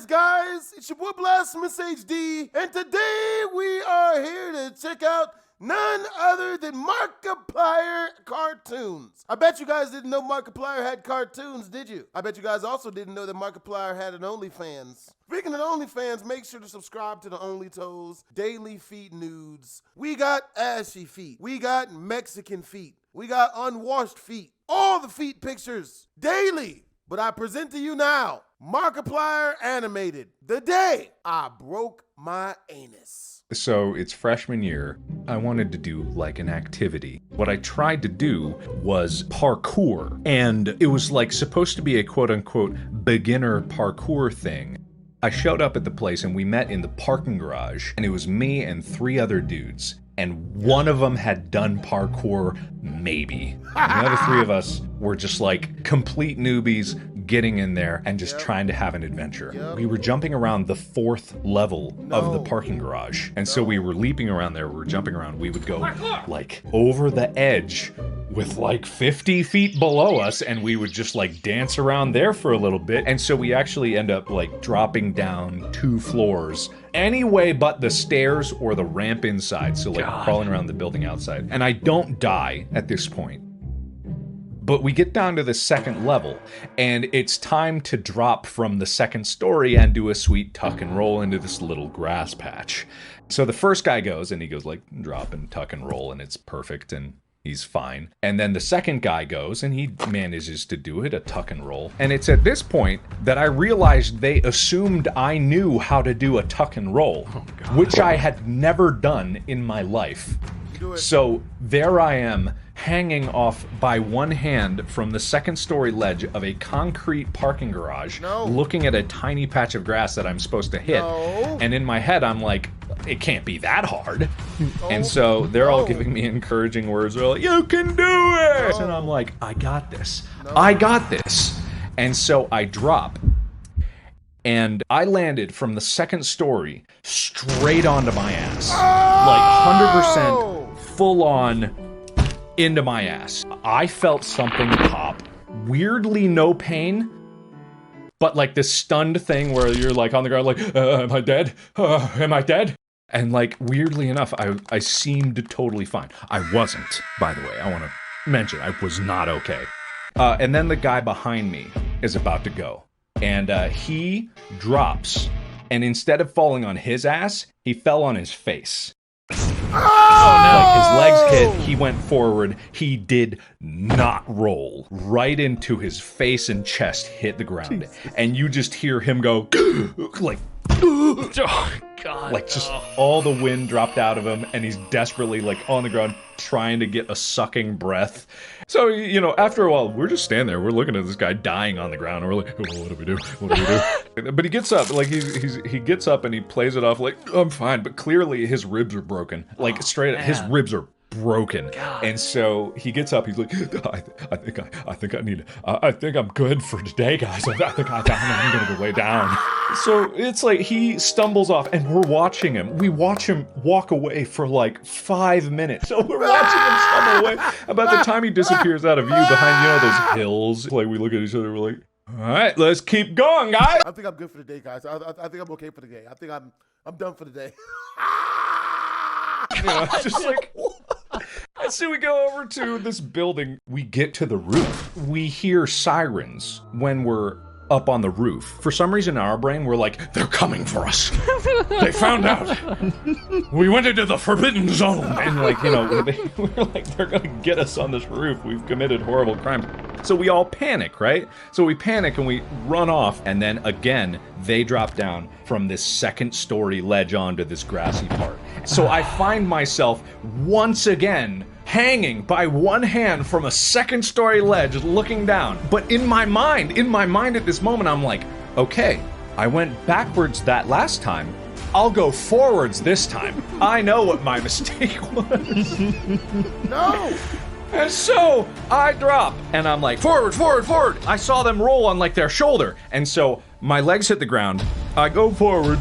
is, guys? It's your boy BlastphamousHD, and today we are here to check out none other than Markiplier cartoons. I bet you guys didn't know Markiplier had cartoons, did you? I bet you guys also didn't know that Markiplier had an OnlyFans. Speaking of OnlyFans, make sure to subscribe to the Only Toes Daily Feet Nudes. We got ashy feet. We got Mexican feet. We got unwashed feet. All the feet pictures daily. But I present to you now, Markiplier animated, the day I broke my anus. So it's freshman year. I wanted to do like an activity. What I tried to do was parkour. And it was like supposed to be a quote unquote beginner parkour thing. I showed up at the place and we met in the parking garage, and it was me and 3 other dudes. And one of them had done parkour, maybe. And the other 3 of us were just like complete newbies getting in there and just trying to have an adventure. We were jumping around the 4th level of the parking garage. And so we were leaping around there, we were jumping around. We would go like over the edge with like 50 feet below us, and we would just like dance around there for a little bit. And so we actually end up like dropping down 2 floors anyway but the stairs or the ramp inside, so like crawling around the building outside. And I don't die at this point. But we get down to the 2nd level, and it's time to drop from the 2nd story and do a sweet tuck and roll into this little grass patch. So the first guy goes, and he goes like drop and tuck and roll, and it's perfect, and he's fine. And then the 2nd guy goes, and he manages to do it, a tuck and roll. And it's at this point that I realized they assumed I knew how to do a tuck and roll, which I had never done in my life. So there I am, hanging off by one hand from the 2nd story ledge of a concrete parking garage, looking at a tiny patch of grass that I'm supposed to hit. And in my head, I'm like, it can't be that hard. And so they're all giving me encouraging words. They're like, you can do it! And I'm like, I got this. I got this. And so I drop. And I landed from the 2nd story straight onto my ass. Like 100% full on into my ass. I felt something pop. Weirdly no pain, but like this stunned thing where you're like on the ground like, am I dead? Am I dead? And like weirdly enough, I seemed totally fine. I wasn't, by the way. I want to mention, I was not okay. And then the guy behind me is about to go. And he drops, and instead of falling on his ass, he fell on his face. Like his legs hit, he went forward, he did not roll. Right into his face and chest hit the ground. Jesus. And you just hear him go, like, oh, God, like just all the wind dropped out of him, and he's desperately like on the ground trying to get a sucking breath. So, you know, after a while, we're just standing there, we're looking at this guy dying on the ground, and we're like, oh, what do we do? What do we do? But he gets up, like he gets up and he plays it off like, I'm fine, but clearly his ribs are broken. Like straight up, his ribs are broken. God. And so he gets up, he's like, I think I'm good for today, guys. I'm gonna go lay down. So it's like he stumbles off, and we're watching him. We watch him walk away for like 5 minutes. So we're watching him stumble away. About the time he disappears out of view behind, you know, those hills. Like we look at each other, we're like, all right, let's keep going, guys. I think I'm good for the day, guys. I think I'm okay for the day. I think I'm done for the day. You know, it's just like, and so we go over to this building. We get to the roof. We hear sirens when we're up on the roof. For some reason in our brain, we're like, they're coming for us. They found out. We went into the forbidden zone. And like, you know, we're like, they're gonna get us on this roof. We've committed horrible crimes. So we all panic, right? So we panic and we run off. And then again, they drop down from this 2nd story ledge onto this grassy part. So I find myself once again hanging by one hand from a 2nd story ledge looking down. But in my mind at this moment, I'm like, okay, I went backwards that last time. I'll go forwards this time. I know what my mistake was. No! And so I drop, and I'm like, forward, forward, forward. I saw them roll on like their shoulder. And so my legs hit the ground. I go forward,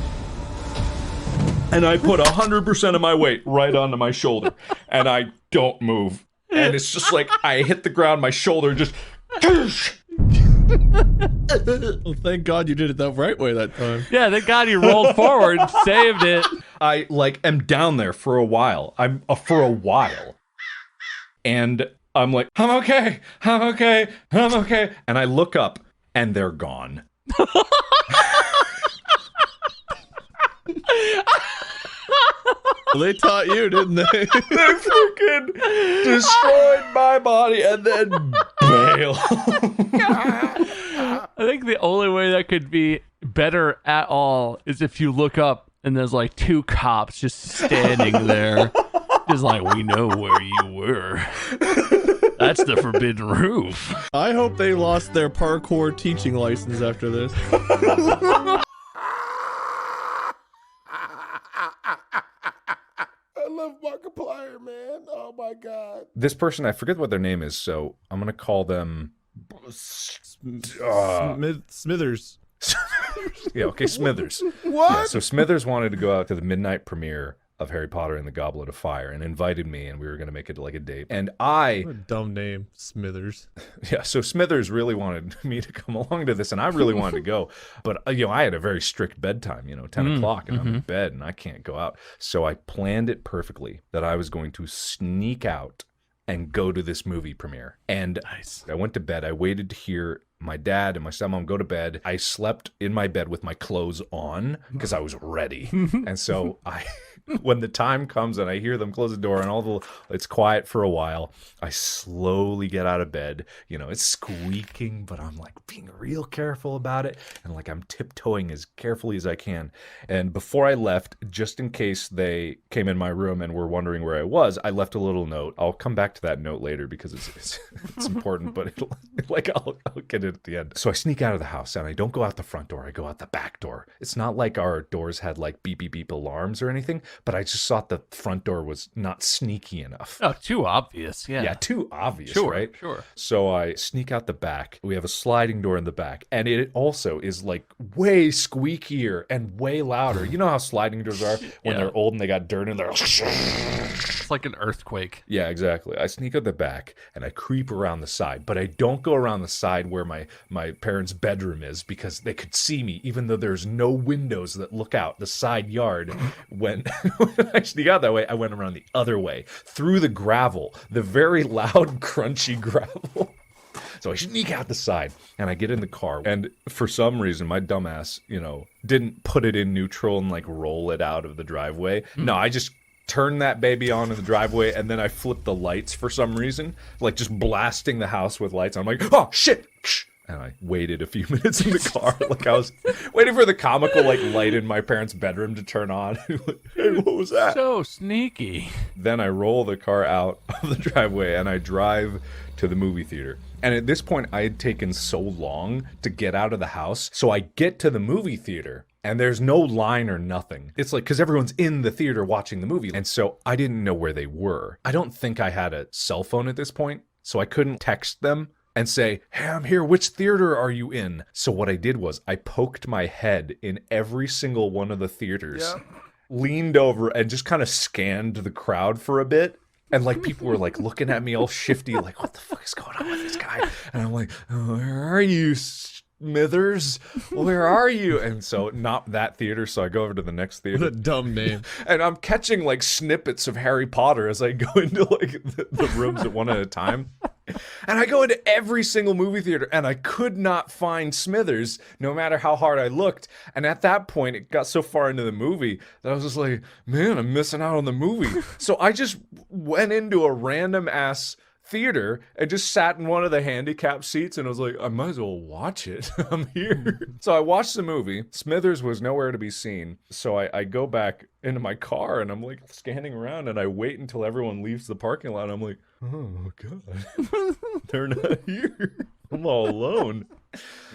and I put 100% of my weight right onto my shoulder, and I don't move. And it's just like I hit the ground, my shoulder just Well, thank God you did it the right way that time. Yeah, thank God you rolled forward, saved it. I like am down there for a while. And I'm like, I'm okay. And I look up and they're gone. They taught you, didn't they? They freaking destroyed my body and then bail. I think the only way that could be better at all is if you look up and there's like two cops just standing there. Just like, we know where you were. That's the forbidden roof. I hope they lost their parkour teaching license after this. I love Markiplier, man. Oh my God. This person, I forget what their name is, so I'm going to call them... Smithers. Yeah, okay, Smithers. What? Yeah, so Smithers wanted to go out to the midnight premiere of Harry Potter and the Goblet of Fire and invited me, and we were going to make it like a date. And What a dumb name, Smithers. Yeah, so Smithers really wanted me to come along to this, and I really wanted to go. But, I had a very strict bedtime, 10 o'clock, and I'm in bed, and I can't go out. So I planned it perfectly that I was going to sneak out and go to this movie premiere. And Nice. I went to bed. I waited to hear my dad and my stepmom go to bed. I slept in my bed with my clothes on because I was ready. And so when the time comes and I hear them close the door and it's quiet for a while, I slowly get out of bed. It's squeaking, but I'm like being real careful about it. And like I'm tiptoeing as carefully as I can. And before I left, just in case they came in my room and were wondering where I was, I left a little note. I'll come back to that note later because it's important, but I'll get it at the end. So I sneak out of the house and I don't go out the front door. I go out the back door. It's not like our doors had like beep, beep, beep alarms or anything, but I just thought the front door was not sneaky enough. Oh, too obvious. Yeah. Too obvious, Sure, right? sure. So I sneak out the back. We have a sliding door in the back, and it also is like way squeakier and way louder. You know how sliding doors are when they're old and they got dirt in there? It's like an earthquake. Yeah, exactly. I sneak out the back and I creep around the side, but I don't go around the side where my parents' bedroom is because they could see me, even though there's no windows that look out the side yard. When I sneak out that way, I went around the other way through the gravel, the very loud, crunchy gravel. So I sneak out the side and I get in the car. And for some reason, my dumbass, didn't put it in neutral and like roll it out of the driveway. No, I just turn that baby on in the driveway and then I flip the lights for some reason, like just blasting the house with lights. I'm like, oh shit. And I waited a few minutes in the car, like I was waiting for the comical like light in my parents' bedroom to turn on. Hey, what was that? So sneaky. Then I roll the car out of the driveway and I drive to the movie theater. And at this point, I had taken so long to get out of the house. So I get to the movie theater and there's no line or nothing. It's like, because everyone's in the theater watching the movie. And so I didn't know where they were. I don't think I had a cell phone at this point, so I couldn't text them and say, hey, I'm here. Which theater are you in? So what I did was I poked my head in every single one of the theaters, leaned over and just kind of scanned the crowd for a bit. And like people were like looking at me all shifty, like, what the fuck is going on with this guy? And I'm like, oh, where are you, Smithers? Where are you? And so not that theater, so I go over to the next theater. What a dumb name. And I'm catching like snippets of Harry Potter as I go into like the rooms at one at a time. And I go into every single movie theater and I could not find Smithers no matter how hard I looked. And at that point, it got so far into the movie that I was just like, man, I'm missing out on the movie. So I just went into a random ass theater and just sat in one of the handicap seats and I was like, I might as well watch it. I'm here. So I watched the movie. Smithers was nowhere to be seen. So I go back into my car and I'm like scanning around and I wait until everyone leaves the parking lot. I'm like, oh God, they're not here. I'm all alone.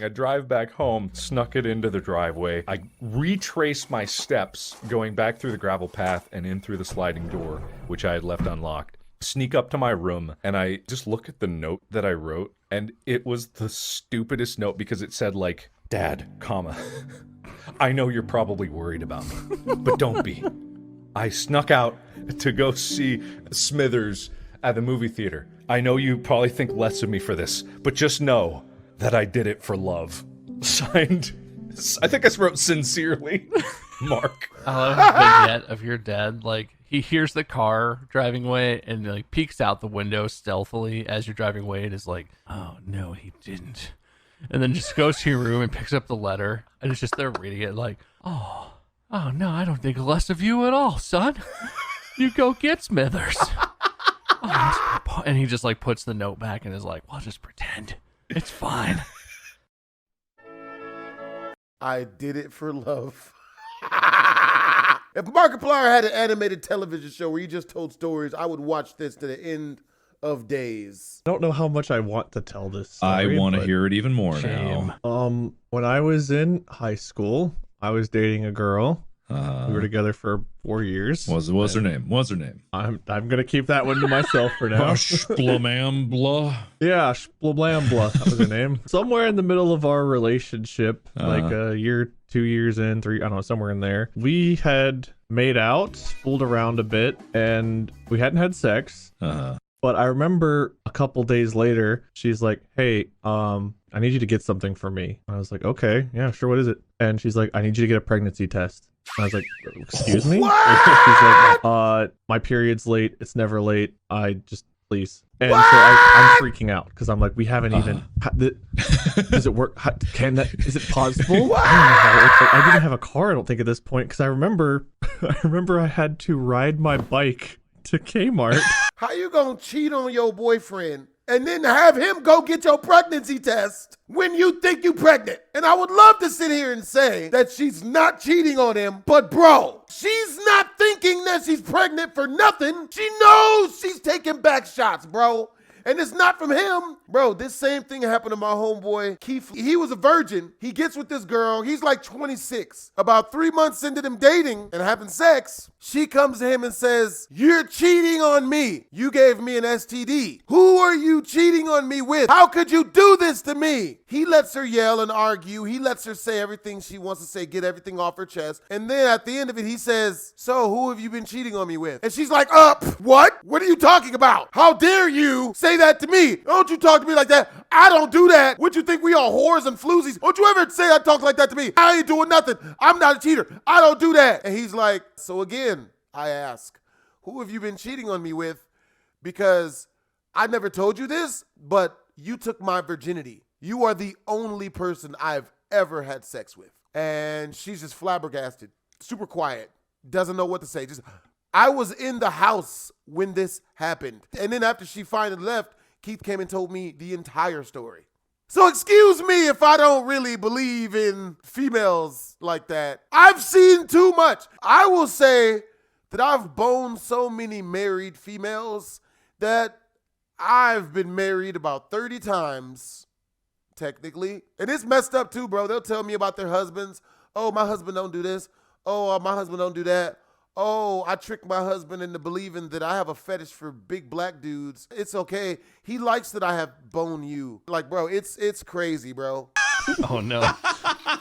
I drive back home, snuck it into the driveway. I retraced my steps going back through the gravel path and in through the sliding door, which I had left unlocked. Sneak up to my room and I just look at the note that I wrote and it was the stupidest note because it said like, Dad, comma, I know you're probably worried about me, but don't be. I snuck out to go see Smithers at the movie theater. I know you probably think less of me for this, but just know that I did it for love. Signed, I think I wrote sincerely, Mark. I love the vignette of your dad. Like, he hears the car driving away and like peeks out the window stealthily as you're driving away and is like, oh no, he didn't. And then just goes to your room and picks up the letter and it's just there reading it like, oh no, I don't think less of you at all, son. You go get Smithers. Oh, and he just like puts the note back and is like, well, just pretend. It's fine. I did it for love. If Markiplier had an animated television show where he just told stories, I would watch this to the end of days. I don't know how much I want to tell this story. I want to hear it even more now. When I was in high school, I was dating a girl. We were together for 4 years. What's her name? What's her name? I'm gonna keep that one to myself for now. Shplamambla. Yeah, Shplamambla. That was her name. Somewhere in the middle of our relationship, like a year, 2 years in, 3, I don't know, somewhere in there, we had made out, fooled around a bit, and we hadn't had sex. But I remember a couple days later, she's like, hey, I need you to get something for me. I was like, okay, yeah, sure, what is it? And she's like, I need you to get a pregnancy test. And I was like, excuse me? She's like, my period's late. It's never late. Please. And so I'm freaking out because I'm like, we haven't even, does it work? Is it possible? I didn't have a car, I don't think, at this point, because I remember I had to ride my bike to Kmart. How you gonna cheat on your boyfriend and then have him go get your pregnancy test when you think you pregnant? And I would love to sit here and say that she's not cheating on him, but bro, she's not thinking that she's pregnant for nothing. She knows she's taking back shots, bro. And it's not from him. Bro, this same thing happened to my homeboy, Keith. He was a virgin. He gets with this girl. He's like 26. About 3 months into them dating and having sex, she comes to him and says, you're cheating on me. You gave me an STD. Who are you cheating on me with? How could you do this to me? He lets her yell and argue. He lets her say everything she wants to say, get everything off her chest. And then at the end of it, he says, so who have you been cheating on me with? And she's like, what? What are you talking about? How dare you say that to me? Don't you talk to me like that. I don't do that. What you think we are whores and floozies? Don't you ever say I talk like that to me? I ain't doing nothing. I'm not a cheater. I don't do that. And he's like, so again, I ask, who have you been cheating on me with? Because I never told you this, but you took my virginity. You are the only person I've ever had sex with. And she's just flabbergasted, super quiet, doesn't know what to say. I was in the house when this happened. And then after she finally left, Keith came and told me the entire story. So excuse me if I don't really believe in females like that. I've seen too much. I will say that I've boned so many married females that I've been married about 30 times, technically. And it's messed up too, bro. They'll tell me about their husbands. Oh, my husband don't do this. Oh, my husband don't do that. Oh, I tricked my husband into believing that I have a fetish for big black dudes. It's okay. He likes that I have boned you. Like, bro, it's crazy, bro. Oh, no.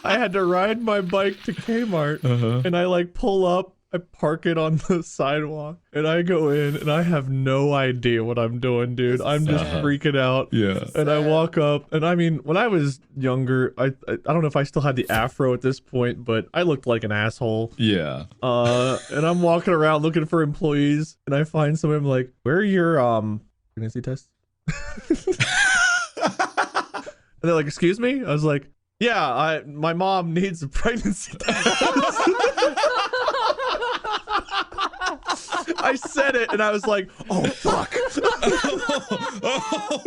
I had to ride my bike to Kmart, and I like pull up, I park it on the sidewalk, and I go in, and I have no idea what I'm doing, dude. I'm just freaking out. Yeah. And I walk up, and I mean, when I was younger, I don't know if I still had the afro at this point, but I looked like an asshole. Yeah. And I'm walking around looking for employees, and I find someone like, where are your pregnancy tests? And they're like, excuse me? I was like, yeah, my mom needs a pregnancy test. I said it, and I was like, oh, fuck. Oh,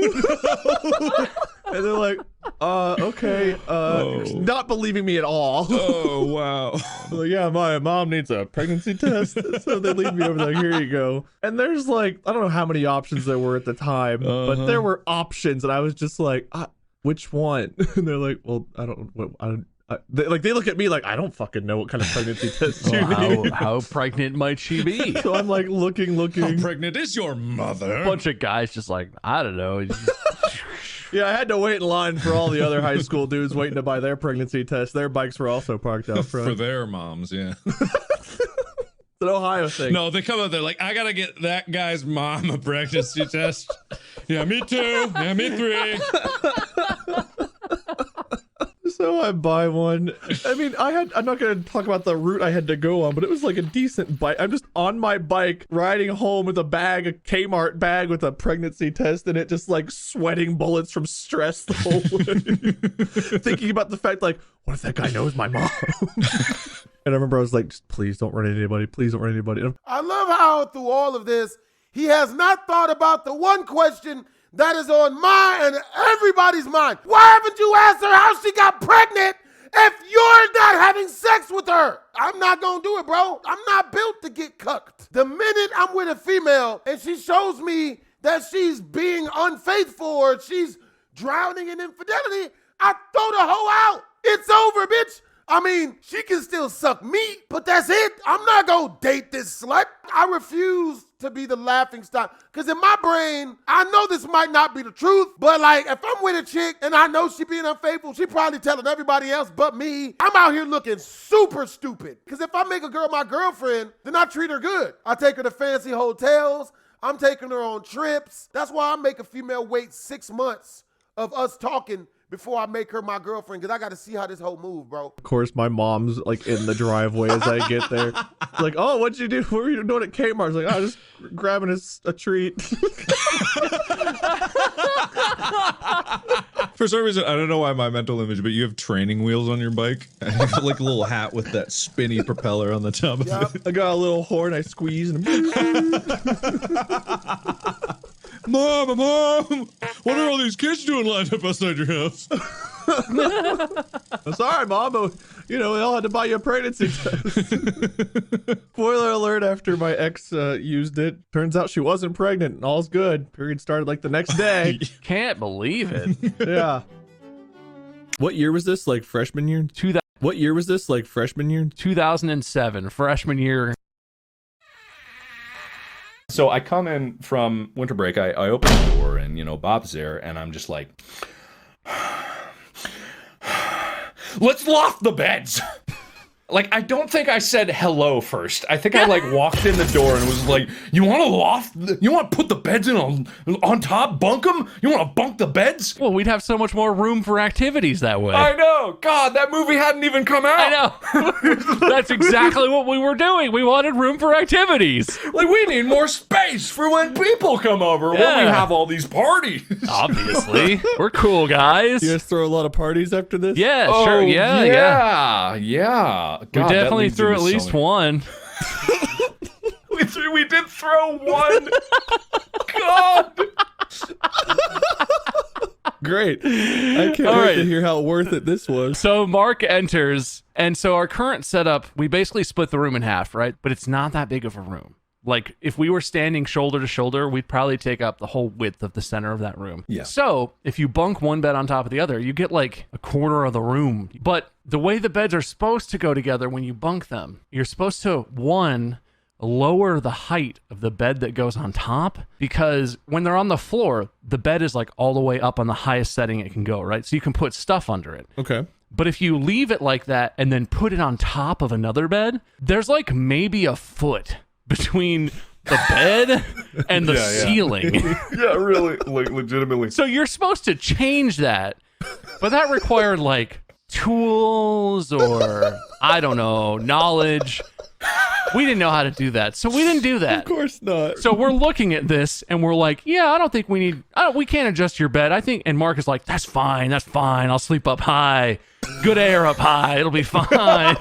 no. And they're like, okay, not believing me at all. Oh, wow. Like, yeah, my mom needs a pregnancy test. So they leave me over there, here you go. And there's like, I don't know how many options there were at the time, but there were options, and I was just like, which one? And they're like, well, they look at me like, I don't fucking know what kind of pregnancy test you need. How pregnant might she be? So I'm like looking. How pregnant is your mother? A bunch of guys just like, I don't know. Yeah, I had to wait in line for all the other high school dudes waiting to buy their pregnancy test. Their bikes were also parked out front. For their moms, yeah. It's an Ohio thing. No, they come up there like, I gotta get that guy's mom a pregnancy test. Yeah, me too. Yeah, me three. So I buy one. I mean, I'm not going to talk about the route I had to go on, but it was like a decent bike. I'm just on my bike riding home with a Kmart bag with a pregnancy test in it, just like sweating bullets from stress the whole way. Thinking about the fact, like, what if that guy knows my mom? And I remember I was like, just please don't run into anybody. Please don't run into anybody. I love how through all of this, he has not thought about the one question that is on my and everybody's mind. Why haven't you asked her how she got pregnant if you're not having sex with her? I'm not gonna do it, bro. I'm not built to get cucked. The minute I'm with a female and she shows me that she's being unfaithful or she's drowning in infidelity, I throw the hoe out. It's over, bitch. I mean, she can still suck meat, but that's it. I'm not gonna date this slut. I refuse to be the laughing stock. Because in my brain, I know this might not be the truth, but like if I'm with a chick and I know she being unfaithful, she probably telling everybody else but me. I'm out here looking super stupid. Because if I make a girl my girlfriend, then I treat her good. I take her to fancy hotels. I'm taking her on trips. That's why I make a female wait 6 months of us talking before I make her my girlfriend, because I got to see how this whole move, bro. Of course, my mom's like in the driveway as I get there. Like, oh, what'd you do? What were you doing at Kmart? I was like, oh, just grabbing a treat. For some reason, I don't know why my mental image, but you have training wheels on your bike. And you got like a little hat with that spinny propeller on the top of it. I got a little horn, I squeeze and Mom, what are all these kids doing lined up outside your house? I'm sorry, Mom, but you know, we all had to buy you a pregnancy test. Spoiler alert, after my ex used it, turns out she wasn't pregnant and all's good. Period started like the next day. Can't believe it. Yeah. What year was this? Like freshman year? What year was this? Like freshman year? 2007, freshman year. So I come in from winter break, I open the door and, you know, Bob's there and I'm just like, let's loft the beds. Like, I don't think I said hello first. I think I like walked in the door and was like, you want to loft? You want to put the beds in on top? Bunk them? You want to bunk the beds? Well, we'd have so much more room for activities that way. I know. God, that movie hadn't even come out. I know. That's exactly what we were doing. We wanted room for activities. Like, we need more space for when people come over, when we have all these parties. Obviously. We're cool guys. You guys throw a lot of parties after this? Yeah, sure. Yeah. God, we definitely threw at least one. we did throw one. God. Great. I can't wait to hear how worth it this was. So Mark enters, and so our current setup, we basically split the room in half, right? But it's not that big of a room. Like, if we were standing shoulder to shoulder, we'd probably take up the whole width of the center of that room. Yeah. So, if you bunk one bed on top of the other, you get like a quarter of the room. But the way the beds are supposed to go together when you bunk them, you're supposed to, one, lower the height of the bed that goes on top, because when they're on the floor, the bed is like all the way up on the highest setting it can go, right? So you can put stuff under it. Okay. But if you leave it like that and then put it on top of another bed, there's like maybe a foot between the bed and the ceiling. Yeah, really, like legitimately. So you're supposed to change that, but that required like tools or, I don't know, knowledge. We didn't know how to do that, so we didn't do that. Of course not. So we're looking at this and we're like, yeah, I don't think we can't adjust your bed. I think, and Mark is like, that's fine. I'll sleep up high. Good air up high. It'll be fine.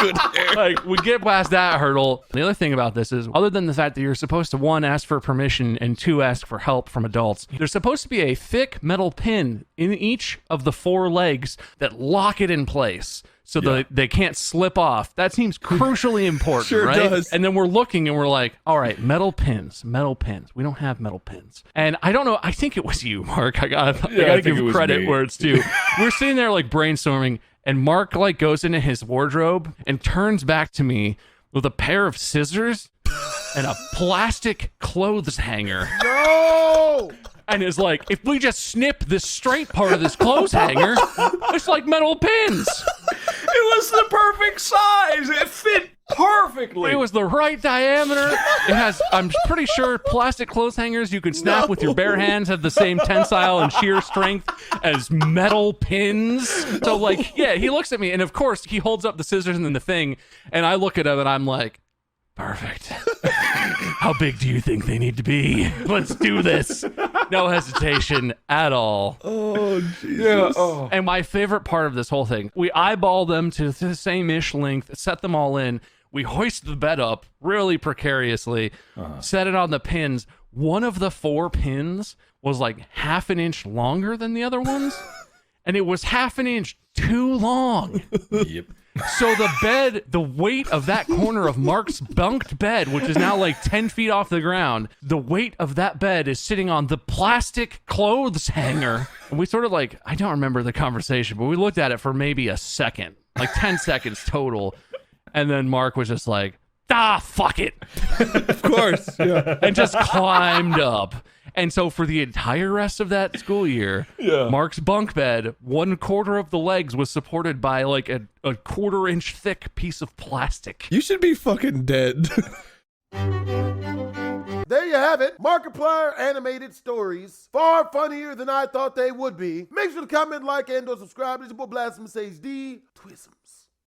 Good air. Like, we get past that hurdle. The other thing about this is, other than the fact that you're supposed to, one, ask for permission and two, ask for help from adults, there's supposed to be a thick metal pin in each of the four legs that lock it in place so that they can't slip off. That seems crucially important, Sure right? does. And then we're looking and we're like, all right, metal pins. We don't have metal pins. And I don't know, I think it was you, Mark. I gotta give credit where it's due. We're sitting there like brainstorming, and Mark like goes into his wardrobe and turns back to me with a pair of scissors and a plastic clothes hanger. No! And is like, if we just snip this straight part of this clothes hanger, it's like metal pins. It was the perfect size. It fit perfectly. perfectly. It was the right diameter. It has, I'm pretty sure, plastic clothes hangers you can snap with your bare hands have the same tensile and shear strength as metal pins. So, like, yeah, he looks at me, and of course, he holds up the scissors and then the thing, and I look at him, and I'm like, perfect. How big do you think they need to be? Let's do this. No hesitation at all. Oh, Jesus. Yeah. Oh. And my favorite part of this whole thing, we eyeball them to the same-ish length, set them all in. We hoist the bed up really precariously, set it on the pins. One of the 4 pins was like half an inch longer than the other ones, and it was half an inch too long. Yep. So the bed, the weight of that corner of Mark's bunked bed, which is now like 10 feet off the ground, the weight of that bed is sitting on the plastic clothes hanger. And we sort of like, I don't remember the conversation, but we looked at it for maybe a second, like 10 seconds total. And then Mark was just like, fuck it. Of course. Yeah. And just climbed up. And so for the entire rest of that school year, Mark's bunk bed, 1/4 of the legs was supported by like a 1/4 inch thick piece of plastic. You should be fucking dead. There you have it. Markiplier animated stories. Far funnier than I thought they would be. Make sure to comment, like, and or subscribe. It's your boy BlastphamousHD. Twisms.